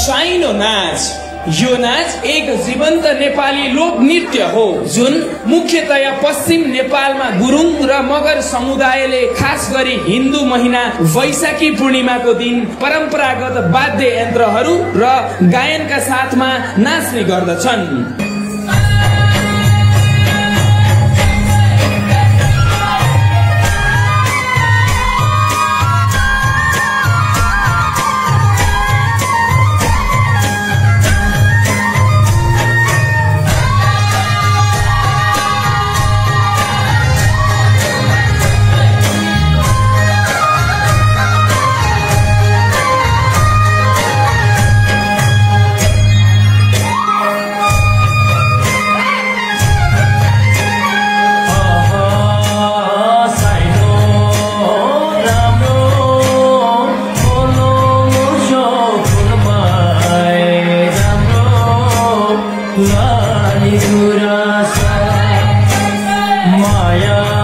साइनो नाच। यो नाच एक जीवन्त नेपाली लोक नृत्य हो जुन मुख्यतया पश्चिम नेपालमा गुरुङ र मगर समुदायले खास गरी हिन्दू महिना वैशाखी पूर्णिमाको दिन परम्परागत वाद्य यन्त्रहरू र गायनका साथमा नाच्ने गर्दछन्। माया